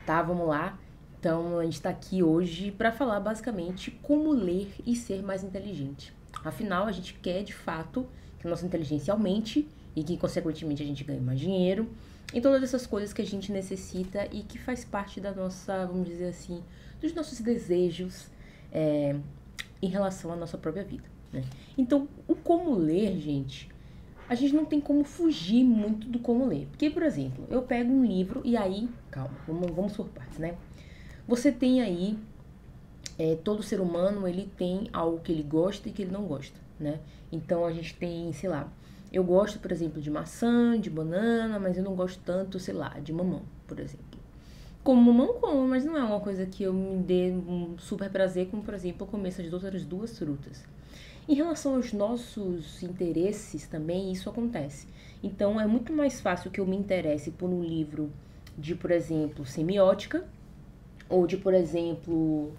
Tá, vamos lá. Então, a gente está aqui hoje para falar basicamente como ler e ser mais inteligente. Afinal, a gente quer de fato que a nossa inteligência aumente e que, consequentemente, a gente ganhe mais dinheiro e todas essas coisas que a gente necessita e que faz parte da nossa, vamos dizer assim, dos nossos desejos em relação à nossa própria vida, né? Então, o como ler, gente, a gente não tem como fugir muito do como ler. Porque, por exemplo, eu pego um livro e aí, calma, vamos por partes, né? Você tem aí, todo ser humano, ele tem algo que ele gosta e que ele não gosta, né? Então a gente tem, sei lá, eu gosto, por exemplo, de maçã, de banana, mas eu não gosto tanto, sei lá, de mamão, por exemplo. Como mamão, como, mas não é uma coisa que eu me dê um super prazer, como, por exemplo, eu comer essas outras duas frutas. Em relação aos nossos interesses também, isso acontece. Então, é muito mais fácil que eu me interesse por um livro de, por exemplo, semiótica, ou de, por exemplo,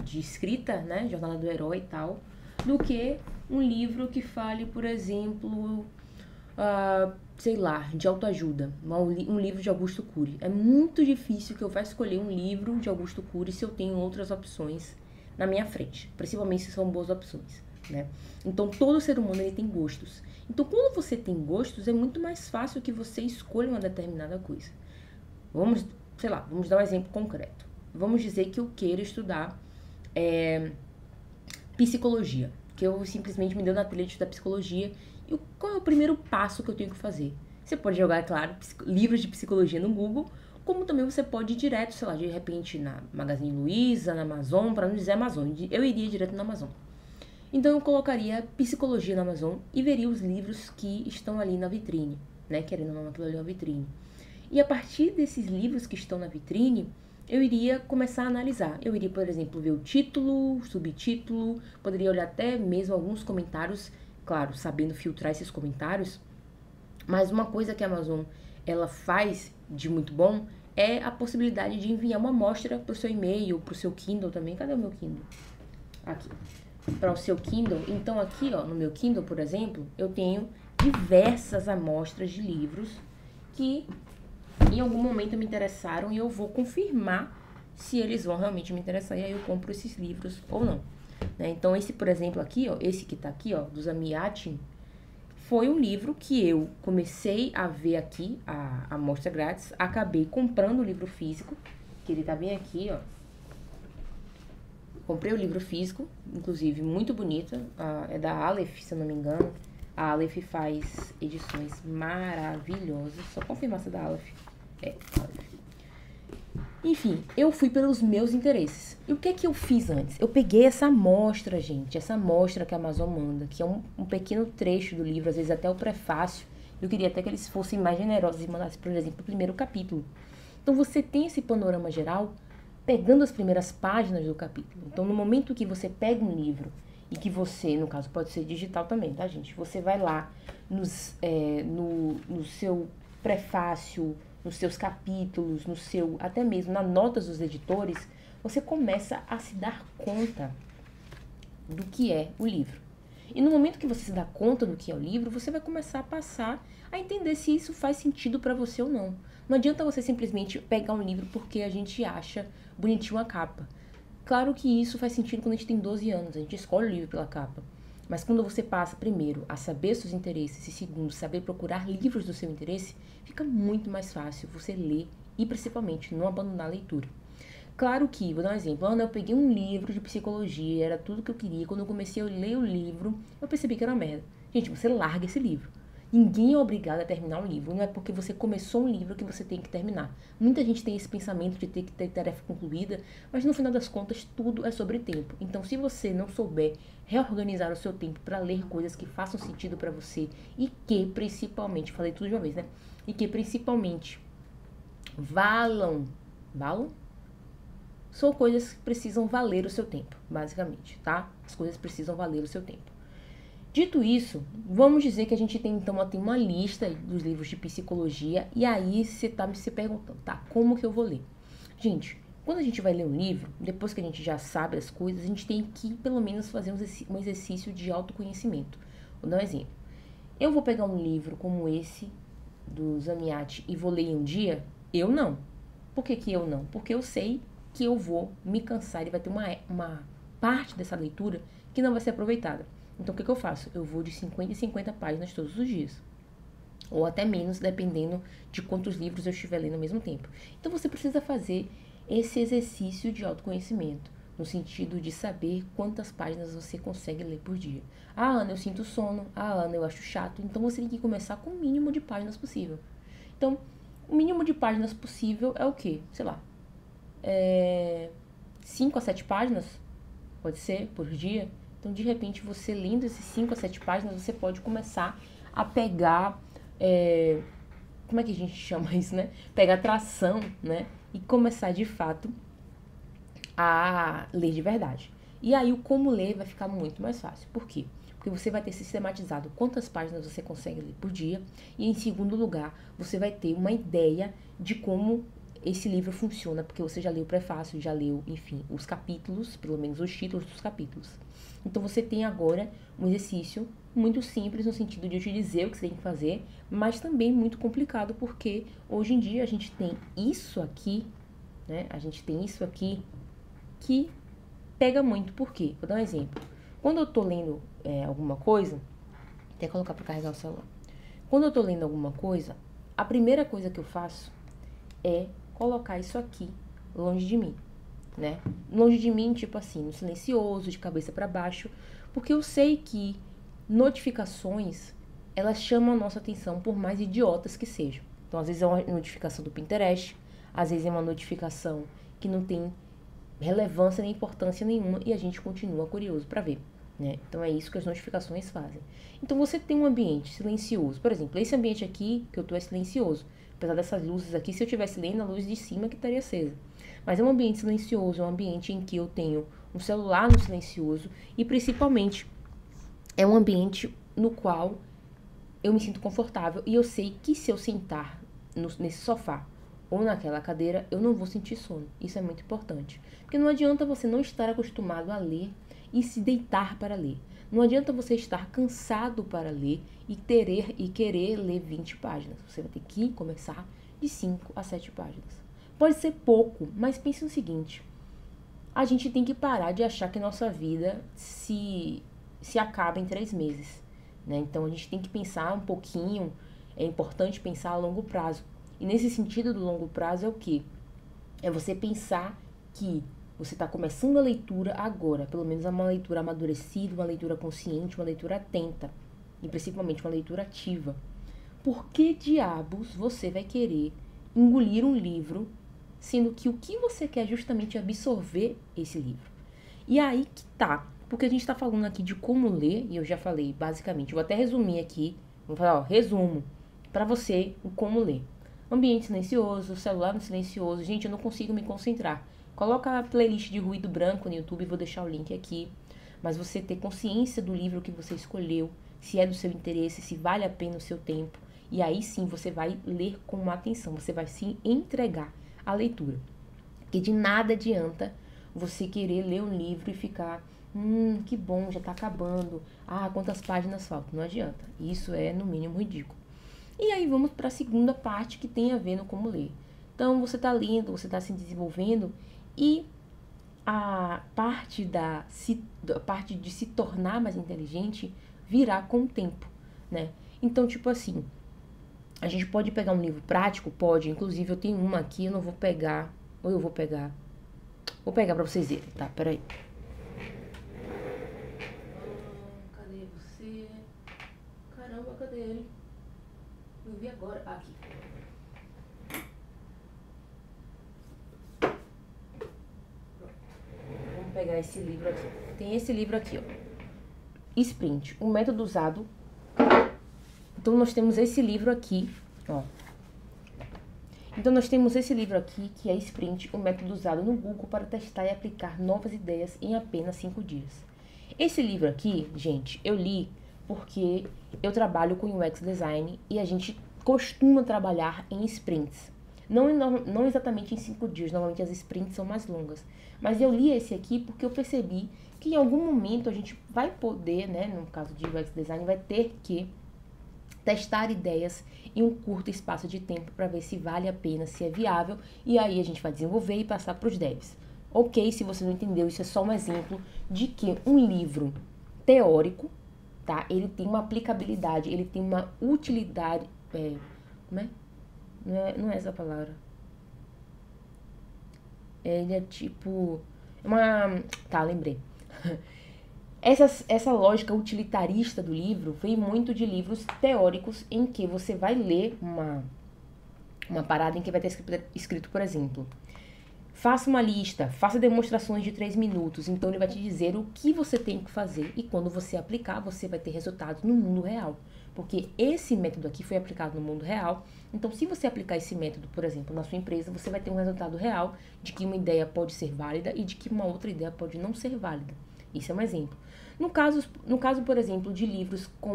de escrita, né, Jornada do Herói e tal, do que um livro que fale, por exemplo, sei lá, de autoajuda, um livro de Augusto Cury. É muito difícil que eu vá escolher um livro de Augusto Cury se eu tenho outras opções na minha frente, principalmente se são boas opções, né? Então, todo ser humano ele tem gostos. Então, quando você tem gostos, é muito mais fácil que você escolha uma determinada coisa. Vamos, sei lá, vamos dar um exemplo concreto. Vamos dizer que eu queira estudar psicologia, que eu simplesmente me deu na trilha de estudar psicologia. E qual é o primeiro passo que eu tenho que fazer? Você pode jogar, é claro, livros de psicologia no Google, como também você pode ir direto, sei lá, de repente na Magazine Luiza, na Amazon, para não dizer Amazon, eu iria direto na Amazon. Então eu colocaria psicologia na Amazon e veria os livros que estão ali na vitrine, né? Querendo ou não, aquilo ali é uma vitrine. E a partir desses livros que estão na vitrine, eu iria começar a analisar. Eu iria, por exemplo, ver o título, subtítulo, poderia olhar até mesmo alguns comentários, claro, sabendo filtrar esses comentários. Mas uma coisa que a Amazon ela faz de muito bom é a possibilidade de enviar uma amostra para o seu e-mail, para o seu Kindle também. Cadê o meu Kindle? Aqui. Para o seu Kindle. Então aqui, ó, no meu Kindle, por exemplo, eu tenho diversas amostras de livros que em algum momento me interessaram e eu vou confirmar se eles vão realmente me interessar e aí eu compro esses livros ou não, né? Então esse, por exemplo, aqui, ó, esse que tá aqui, ó, do Zamyatin, foi um livro que eu comecei a ver aqui, a amostra grátis, acabei comprando o livro físico, que ele tá bem aqui, ó. Comprei o livro físico, inclusive muito bonito, é da Aleph, se eu não me engano. A Aleph faz edições maravilhosas, só confirmar se é da Aleph. Aleph. Enfim, eu fui pelos meus interesses. E o que é que eu fiz antes? Eu peguei essa amostra, gente, essa amostra que a Amazon manda, que é um pequeno trecho do livro, às vezes até o prefácio. Eu queria até que eles fossem mais generosos e mandassem, por exemplo, o primeiro capítulo. Então você tem esse panorama geral pegando as primeiras páginas do capítulo. Então no momento que você pega um livro e que você, no caso pode ser digital também, tá, gente? Você vai lá no seu prefácio, nos seus capítulos, no seu, até mesmo nas notas dos editores, você começa a se dar conta do que é o livro. E no momento que você se dá conta do que é o livro, você vai começar a passar a entender se isso faz sentido para você ou não. Não adianta você simplesmente pegar um livro porque a gente acha bonitinho a capa. Claro que isso faz sentido quando a gente tem 12 anos, a gente escolhe o livro pela capa. Mas quando você passa, primeiro, a saber seus interesses e, segundo, saber procurar livros do seu interesse, fica muito mais fácil você ler e, principalmente, não abandonar a leitura. Claro que, vou dar um exemplo, Ana, eu peguei um livro de psicologia, era tudo que eu queria. Quando eu comecei a ler o livro, eu percebi que era uma merda. Gente, você larga esse livro. Ninguém é obrigado a terminar um livro. Não é porque você começou um livro que você tem que terminar. Muita gente tem esse pensamento de ter que ter tarefa concluída, mas no final das contas tudo é sobre tempo. Então, se você não souber reorganizar o seu tempo para ler coisas que façam sentido para você e que principalmente, falei tudo de uma vez, né? E que principalmente valam? São coisas que precisam valer o seu tempo, basicamente, tá? As coisas precisam valer o seu tempo. Dito isso, vamos dizer que a gente tem então uma lista dos livros de psicologia e aí você tá se perguntando, tá, como que eu vou ler? Gente, quando a gente vai ler um livro, depois que a gente já sabe as coisas, a gente tem que pelo menos fazer um exercício de autoconhecimento. Vou dar um exemplo. Eu vou pegar um livro como esse, do Zamyatin, e vou ler em um dia? Eu não. Por que que eu não? Porque eu sei que eu vou me cansar e vai ter uma parte dessa leitura que não vai ser aproveitada. Então, o que que eu faço? Eu vou de 50 em 50 páginas todos os dias. Ou até menos, dependendo de quantos livros eu estiver lendo ao mesmo tempo. Então, você precisa fazer esse exercício de autoconhecimento, no sentido de saber quantas páginas você consegue ler por dia. Ah, Ana, eu sinto sono. Ah, Ana, eu acho chato. Então, você tem que começar com o mínimo de páginas possível. Então, o mínimo de páginas possível é o quê? Sei lá, 5 a 7 páginas, pode ser, por dia. Então, de repente, você lendo esses 5 a 7 páginas, você pode começar a pegar, como é que a gente chama isso, né? Pegar tração, né? E começar, de fato, a ler de verdade. E aí, o como ler vai ficar muito mais fácil. Por quê? Porque você vai ter sistematizado quantas páginas você consegue ler por dia. E, em segundo lugar, você vai ter uma ideia de como esse livro funciona, porque você já leu o prefácio, já leu, enfim, os capítulos, pelo menos os títulos dos capítulos. Então, você tem agora um exercício muito simples no sentido de eu te dizer o que você tem que fazer, mas também muito complicado, porque hoje em dia a gente tem isso aqui, né? A gente tem isso aqui que pega muito. Por quê? Vou dar um exemplo. Quando eu tô lendo alguma coisa, até colocar para carregar o celular. Quando eu tô lendo alguma coisa, a primeira coisa que eu faço é colocar isso aqui longe de mim, né? Longe de mim, tipo assim, no silencioso, de cabeça para baixo, porque eu sei que notificações, elas chamam a nossa atenção por mais idiotas que sejam. Então, às vezes é uma notificação do Pinterest, às vezes é uma notificação que não tem relevância nem importância nenhuma e a gente continua curioso para ver, né? Então é isso que as notificações fazem. Então você tem um ambiente silencioso, por exemplo, esse ambiente aqui que eu tô é silencioso, apesar dessas luzes aqui, se eu estivesse lendo a luz de cima que estaria acesa. Mas é um ambiente silencioso, é um ambiente em que eu tenho um celular no silencioso e principalmente é um ambiente no qual eu me sinto confortável e eu sei que se eu sentar nesse sofá ou naquela cadeira, eu não vou sentir sono. Isso é muito importante. Porque não adianta você não estar acostumado a ler e se deitar para ler. Não adianta você estar cansado para ler e querer ler 20 páginas. Você vai ter que começar de 5 a 7 páginas. Pode ser pouco, mas pense no seguinte. A gente tem que parar de achar que nossa vida se acaba em 3 meses, né? Então, a gente tem que pensar um pouquinho. É importante pensar a longo prazo. E nesse sentido do longo prazo é o quê? É você pensar que você está começando a leitura agora, pelo menos uma leitura amadurecida, uma leitura consciente, uma leitura atenta e principalmente uma leitura ativa. Por que diabos você vai querer engolir um livro, sendo que o que você quer é justamente absorver esse livro? E aí que tá, porque a gente está falando aqui de como ler, e eu já falei basicamente, vou até resumir aqui, vou falar, resumo para você o como ler. Ambiente silencioso, celular no silencioso. Gente, eu não consigo me concentrar. Coloca a playlist de ruído branco no YouTube, vou deixar o link aqui. Mas você ter consciência do livro que você escolheu, se é do seu interesse, se vale a pena o seu tempo. E aí sim você vai ler com atenção, você vai se entregar à leitura. Porque de nada adianta você querer ler um livro e ficar, que bom, já tá acabando. Ah, quantas páginas faltam? Não adianta. Isso é, no mínimo, ridículo. E aí vamos para a segunda parte que tem a ver no como ler. Então, você está lendo, você está se desenvolvendo e a parte de se tornar mais inteligente virá com o tempo, né? Então, tipo assim, a gente pode pegar um livro prático? Pode. Inclusive, eu tenho uma aqui, eu não vou pegar, ou eu vou pegar. Vou pegar para vocês verem, tá? Peraí. Cadê você? Caramba, cadê ele? Eu vi agora. Aqui. Vamos pegar esse livro aqui. Tem esse livro aqui, ó. Sprint, o método usado. Então, nós temos esse livro aqui, ó. Então, nós temos esse livro aqui, que é Sprint, o método usado no Google para testar e aplicar novas ideias em apenas 5 dias. Esse livro aqui, gente, eu li porque eu trabalho com UX Design e a gente costuma trabalhar em sprints. Não exatamente em 5 dias, normalmente as sprints são mais longas. Mas eu li esse aqui porque eu percebi que em algum momento a gente vai poder, né, no caso de UX Design, vai ter que testar ideias em um curto espaço de tempo para ver se vale a pena, se é viável, e aí a gente vai desenvolver e passar para os devs. Ok, se você não entendeu, isso é só um exemplo de que um livro teórico, tá? Ele tem uma aplicabilidade, ele tem uma utilidade, como é? Não é essa palavra. Ele é tipo, lembrei. Essa lógica utilitarista do livro vem muito de livros teóricos em que você vai ler uma parada em que vai ter escrito, por exemplo, faça uma lista, faça demonstrações de 3 minutos. Então ele vai te dizer o que você tem que fazer e quando você aplicar, você vai ter resultados no mundo real. Porque esse método aqui foi aplicado no mundo real. Então, se você aplicar esse método, por exemplo, na sua empresa, você vai ter um resultado real de que uma ideia pode ser válida e de que uma outra ideia pode não ser válida. Isso é um exemplo. No caso, por exemplo, de livros com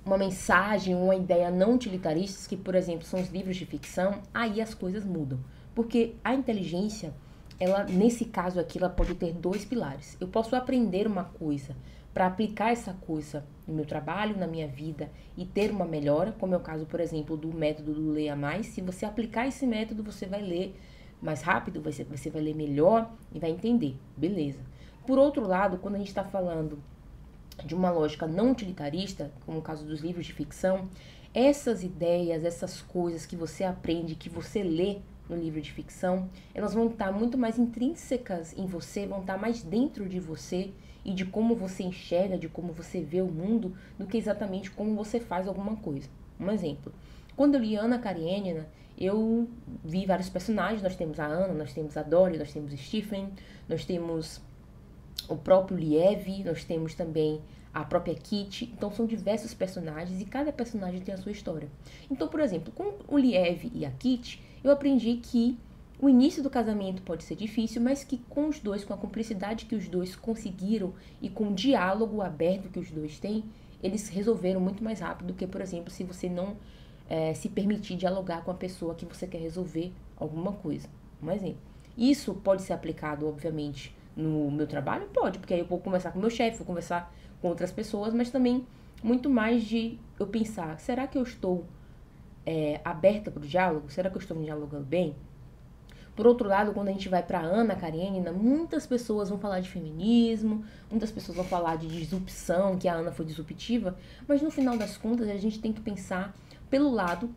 uma mensagem, uma ideia não utilitarista, que, por exemplo, são os livros de ficção, aí as coisas mudam. Porque a inteligência, ela, nesse caso aqui, ela pode ter 2 pilares. Eu posso aprender uma coisa para aplicar essa coisa no meu trabalho, na minha vida e ter uma melhora, como é o caso, por exemplo, do método do Leia Mais. Se você aplicar esse método, você vai ler mais rápido, você vai ler melhor e vai entender, beleza. Por outro lado, quando a gente está falando de uma lógica não utilitarista, como o caso dos livros de ficção, essas ideias, essas coisas que você aprende, que você lê no livro de ficção, elas vão estar muito mais intrínsecas em você, vão estar mais dentro de você e de como você enxerga, de como você vê o mundo, do que exatamente como você faz alguma coisa. Um exemplo, quando eu li Ana Karenina, eu vi vários personagens, nós temos a Ana, nós temos a Dory, nós temos Stephen, nós temos o próprio Liev, nós temos também a própria Kitty. Então são diversos personagens e cada personagem tem a sua história. Então, por exemplo, com o Liev e a Kitty, eu aprendi que o início do casamento pode ser difícil, mas que com os dois, com a cumplicidade que os dois conseguiram e com o diálogo aberto que os dois têm, eles resolveram muito mais rápido do que, por exemplo, se você não se permitir dialogar com a pessoa que você quer resolver alguma coisa. Um exemplo. Isso pode ser aplicado, obviamente, no meu trabalho? Pode, porque aí eu vou conversar com o meu chefe, vou conversar com outras pessoas, mas também muito mais de eu pensar, será que eu estou aberta para o diálogo? Será que eu estou me dialogando bem? Por outro lado, quando a gente vai para Ana Karenina, muitas pessoas vão falar de feminismo, muitas pessoas vão falar de disrupção, que a Ana foi disruptiva, mas no final das contas a gente tem que pensar pelo lado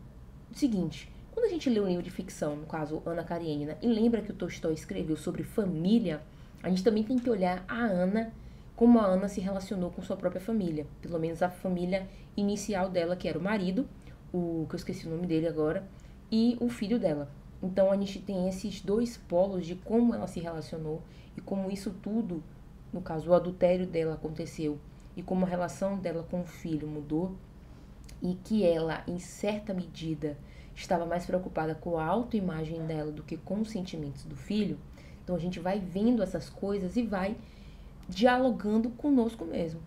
seguinte. Quando a gente lê um livro de ficção, no caso Ana Karenina, e lembra que o Tolstói escreveu sobre família, a gente também tem que olhar a Ana, como a Ana se relacionou com sua própria família. Pelo menos a família inicial dela, que era o marido, que eu esqueci o nome dele agora, e o filho dela. Então a gente tem esses 2 polos de como ela se relacionou e como isso tudo, no caso o adultério dela aconteceu e como a relação dela com o filho mudou e que ela, em certa medida, estava mais preocupada com a autoimagem dela do que com os sentimentos do filho. Então a gente vai vendo essas coisas e vai dialogando conosco mesmo,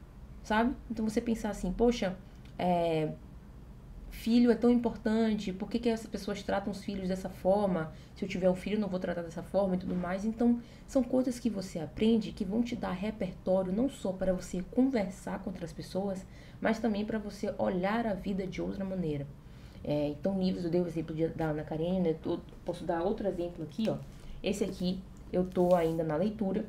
sabe? Então você pensar assim, poxa, filho é tão importante, por que as pessoas tratam os filhos dessa forma? Se eu tiver um filho, eu não vou tratar dessa forma e tudo mais. Então, são coisas que você aprende que vão te dar repertório, não só para você conversar com outras pessoas, mas também para você olhar a vida de outra maneira. Então, livros, eu dei o exemplo da Ana Karenina, eu posso dar outro exemplo aqui, ó. Esse aqui, eu tô ainda na leitura,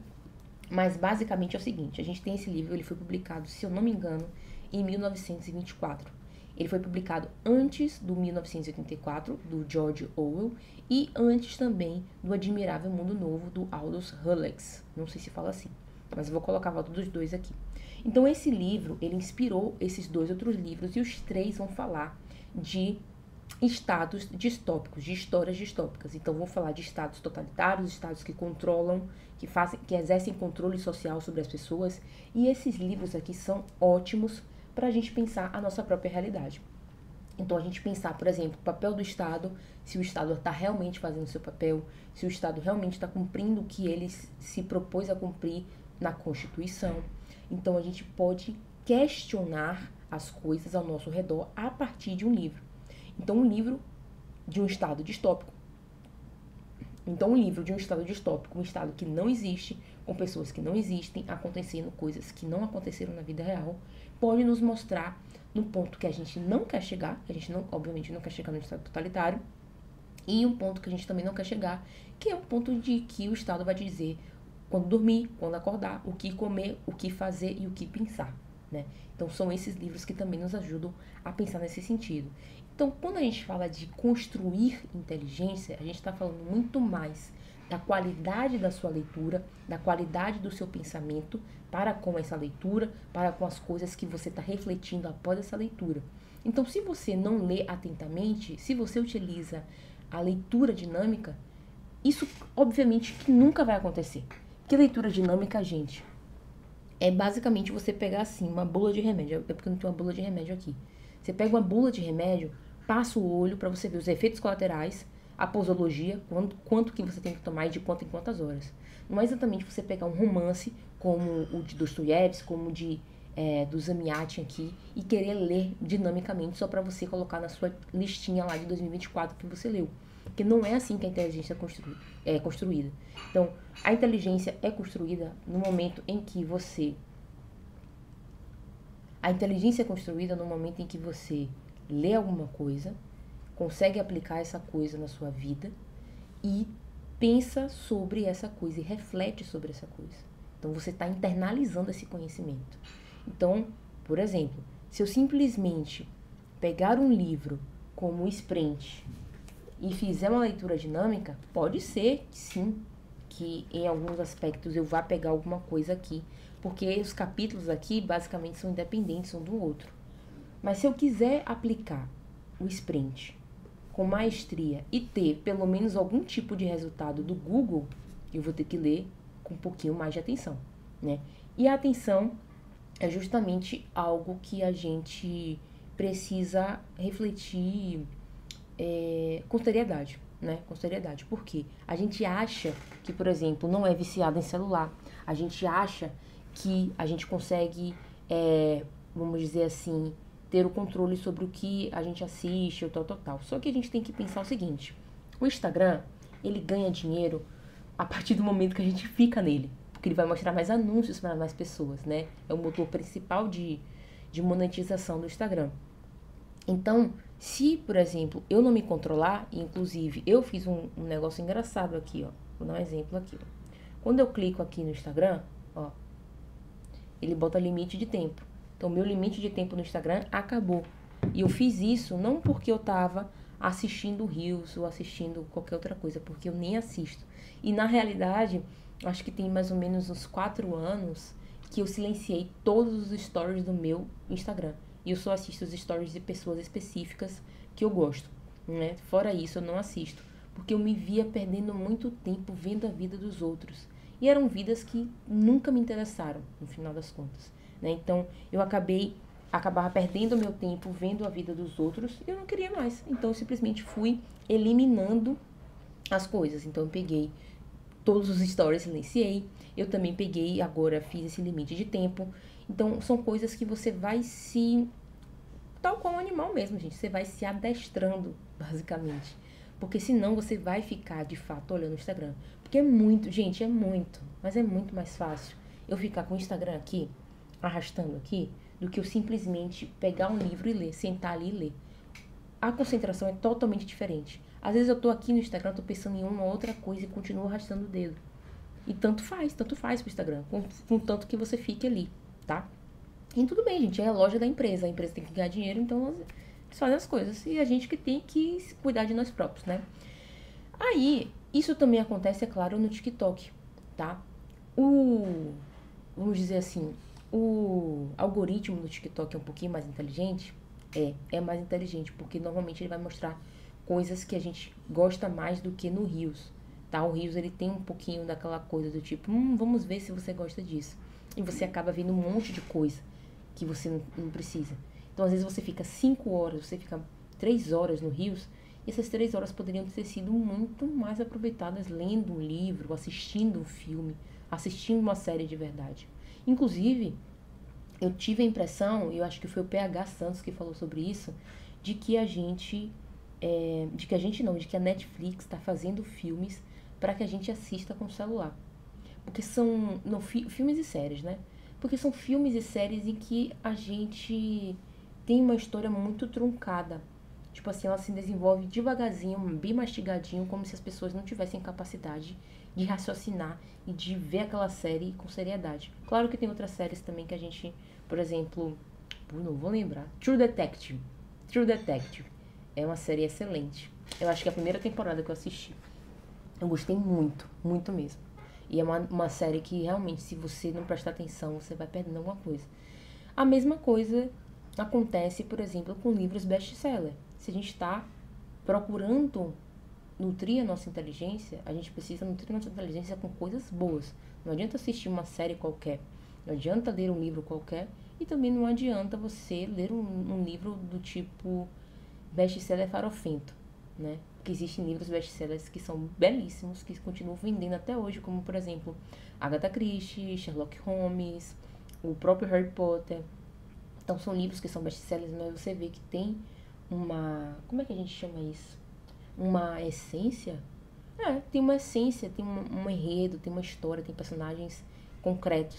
mas basicamente é o seguinte, a gente tem esse livro, ele foi publicado, se eu não me engano, em 1924. Ele foi publicado antes do 1984, do George Orwell, e antes também do Admirável Mundo Novo, do Aldous Huxley. Não sei se fala assim, mas eu vou colocar a volta dos 2 aqui. Então, esse livro, ele inspirou esses 2 outros livros, e os 3 vão falar de estados distópicos, de histórias distópicas. Então, vou falar de estados totalitários, estados que controlam, que exercem controle social sobre as pessoas. E esses livros aqui são ótimos para a gente pensar a nossa própria realidade. Então, a gente pensar, por exemplo, o papel do Estado, se o Estado está realmente fazendo o seu papel, se o Estado realmente está cumprindo o que ele se propôs a cumprir na Constituição. Então, a gente pode questionar as coisas ao nosso redor a partir de um livro. Então, um livro de um Estado distópico Então, um livro de um estado distópico, um estado que não existe, com pessoas que não existem, acontecendo coisas que não aconteceram na vida real, pode nos mostrar no ponto que a gente não quer chegar, que a gente não, obviamente não quer chegar no estado totalitário, e um ponto que a gente também não quer chegar, que é um ponto de que o Estado vai te dizer quando dormir, quando acordar, o que comer, o que fazer e o que pensar, né? Então são esses livros que também nos ajudam a pensar nesse sentido. Então, quando a gente fala de construir inteligência, a gente está falando muito mais da qualidade da sua leitura, da qualidade do seu pensamento para com essa leitura, para com as coisas que você está refletindo após essa leitura. Então, se você não lê atentamente, se você utiliza a leitura dinâmica, isso obviamente que nunca vai acontecer. Porque leitura dinâmica, gente, é basicamente você pegar assim uma bula de remédio. É porque eu não tenho uma bula de remédio aqui. Você pega uma bula de remédio, passa o olho para você ver os efeitos colaterais, a posologia, quanto que você tem que tomar e de quanto em quantas horas. Não é exatamente você pegar um romance como o de Dostoiévski, como o de do Zamiatin aqui, e querer ler dinamicamente só para você colocar na sua listinha lá de 2024 que você leu. Porque não é assim que a inteligência é construída. Então, a inteligência é construída no momento em que você... A inteligência é construída no momento em que você lê alguma coisa, consegue aplicar essa coisa na sua vida e pensa sobre essa coisa e reflete sobre essa coisa. Então, você está internalizando esse conhecimento. Então, por exemplo, se eu simplesmente pegar um livro como o Sprint e fizer uma leitura dinâmica, pode ser, sim, que em alguns aspectos eu vá pegar alguma coisa aqui, porque os capítulos aqui basicamente são independentes um do outro. Mas se eu quiser aplicar o Sprint com maestria e ter pelo menos algum tipo de resultado do Google, eu vou ter que ler com um pouquinho mais de atenção, né? E a atenção é justamente algo que a gente precisa refletir com seriedade, né? Com seriedade. Por quê? A gente acha que, por exemplo, não é viciado em celular. A gente acha que a gente consegue, vamos dizer assim, ter o controle sobre o que a gente assiste, ou tal. Só que a gente tem que pensar o seguinte: o Instagram, ele ganha dinheiro a partir do momento que a gente fica nele, porque ele vai mostrar mais anúncios para mais pessoas, né? É o motor principal de monetização do Instagram. Então, se, por exemplo, eu não me controlar, e inclusive eu fiz um negócio engraçado aqui, ó. Vou dar um exemplo aqui, ó. Quando eu clico aqui no Instagram, ó, ele bota limite de tempo. Então, meu limite de tempo no Instagram acabou. E eu fiz isso não porque eu tava assistindo Reels ou assistindo qualquer outra coisa, porque eu nem assisto. E na realidade, acho que tem mais ou menos uns 4 anos que eu silenciei todos os stories do meu Instagram. E eu só assisto os stories de pessoas específicas que eu gosto, né? Fora isso, eu não assisto, porque eu me via perdendo muito tempo vendo a vida dos outros. E eram vidas que nunca me interessaram, no final das contas, né? Então, eu acabava perdendo meu tempo vendo a vida dos outros e eu não queria mais. Então, eu simplesmente fui eliminando as coisas. Então, eu peguei todos os stories, silenciei. Eu também peguei, agora fiz esse limite de tempo. Então, são coisas que você vai se... Tal qual um animal mesmo, gente. Você vai se adestrando, basicamente. Porque senão você vai ficar, de fato, olhando o Instagram. Porque é muito, gente, é muito. Mas é muito mais fácil eu ficar com o Instagram aqui, arrastando aqui, do que eu simplesmente pegar um livro e ler, sentar ali e ler. A concentração é totalmente diferente. Às vezes eu tô aqui no Instagram, tô pensando em uma outra coisa e continuo arrastando o dedo. E tanto faz pro Instagram, com tanto que você fique ali, tá? E tudo bem, gente, é a loja da empresa. A empresa tem que ganhar dinheiro, então eles fazem as coisas. E a gente que tem que cuidar de nós próprios, né? Aí, isso também acontece, é claro, no TikTok, tá? Vamos dizer assim, o algoritmo do TikTok é um pouquinho mais inteligente? É mais inteligente, porque normalmente ele vai mostrar coisas que a gente gosta mais do que no Reels, tá? O Reels, ele tem um pouquinho daquela coisa do tipo, vamos ver se você gosta disso. E você acaba vendo um monte de coisa que você não precisa. Então, às vezes você fica 5 horas, você fica 3 horas no Reels, e essas 3 horas poderiam ter sido muito mais aproveitadas lendo um livro, assistindo um filme, assistindo uma série de verdade. Inclusive, eu tive a impressão, e eu acho que foi o PH Santos que falou sobre isso, de que a Netflix está fazendo filmes para que a gente assista com o celular. Porque são filmes e séries, né? Porque são filmes e séries em que a gente tem uma história muito truncada. Tipo assim, ela se desenvolve devagarzinho, bem mastigadinho, como se as pessoas não tivessem capacidade de raciocinar e de ver aquela série com seriedade. Claro que tem outras séries também que a gente, por exemplo, não vou lembrar. True Detective. True Detective. É uma série excelente. Eu acho que é a primeira temporada que eu assisti. Eu gostei muito, muito mesmo. E é uma série que realmente, se você não prestar atenção, você vai perdendo alguma coisa. A mesma coisa acontece, por exemplo, com livros best-seller. Se a gente está procurando nutrir a nossa inteligência, a gente precisa nutrir a nossa inteligência com coisas boas. Não adianta assistir uma série qualquer, não adianta ler um livro qualquer, e também não adianta você ler um livro do tipo best-seller farofento, né? Porque existem livros best-sellers que são belíssimos, que continuam vendendo até hoje, como, por exemplo, Agatha Christie, Sherlock Holmes, o próprio Harry Potter. Então, são livros que são best-sellers, mas você vê que tem uma... Como é que a gente chama isso? Uma essência? Tem uma essência, tem um enredo, tem uma história, tem personagens concretos.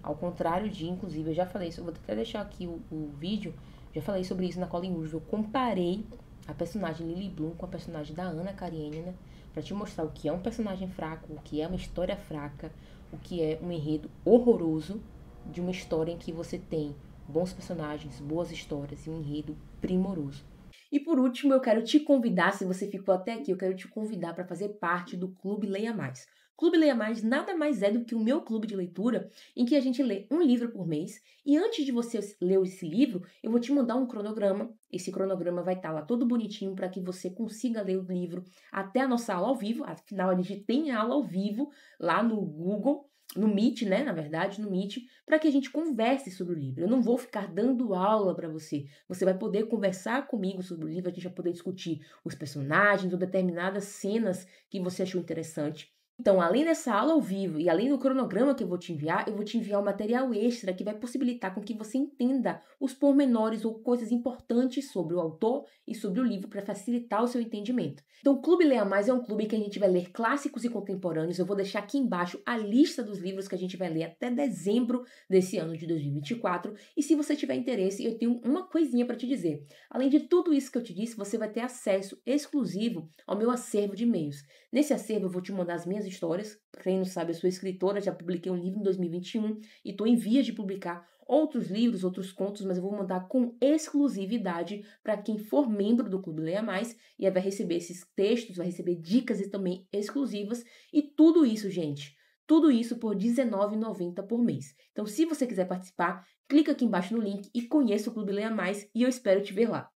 Ao contrário de, inclusive, eu já falei isso, eu vou até deixar aqui o vídeo, já falei sobre isso na Colin Hoover. Eu comparei a personagem Lily Bloom com a personagem da Anna Karenina, pra te mostrar o que é um personagem fraco, o que é uma história fraca, o que é um enredo horroroso de uma história em que você tem bons personagens, boas histórias e um enredo primoroso. E por último, eu quero te convidar, se você ficou até aqui, eu quero te convidar para fazer parte do Clube Leia Mais. Clube Leia Mais nada mais é do que o meu clube de leitura, em que a gente lê um livro por mês. E antes de você ler esse livro, eu vou te mandar um cronograma. Esse cronograma vai estar lá todo bonitinho para que você consiga ler o livro até a nossa aula ao vivo. Afinal, a gente tem aula ao vivo lá no Google, no Meet, né? Na verdade, no Meet, para que a gente converse sobre o livro. Eu não vou ficar dando aula para você. Você vai poder conversar comigo sobre o livro, a gente vai poder discutir os personagens ou determinadas cenas que você achou interessante. Então, além dessa aula ao vivo e além do cronograma que eu vou te enviar um material extra que vai possibilitar com que você entenda os pormenores ou coisas importantes sobre o autor e sobre o livro para facilitar o seu entendimento. Então, o Clube Leia Mais é um clube que a gente vai ler clássicos e contemporâneos. Eu vou deixar aqui embaixo a lista dos livros que a gente vai ler até dezembro desse ano de 2024. E se você tiver interesse, eu tenho uma coisinha para te dizer. Além de tudo isso que eu te disse, você vai ter acesso exclusivo ao meu acervo de e-mails. Nesse acervo eu vou te mandar as minhas histórias. Pra quem não sabe, eu sou escritora, já publiquei um livro em 2021 e estou em vias de publicar outros livros, outros contos, mas eu vou mandar com exclusividade para quem for membro do Clube Leia Mais e aí vai receber esses textos, vai receber dicas e também exclusivas. E tudo isso, gente, tudo isso por R$19,90 por mês. Então, se você quiser participar, clica aqui embaixo no link e conheça o Clube Leia Mais e eu espero te ver lá.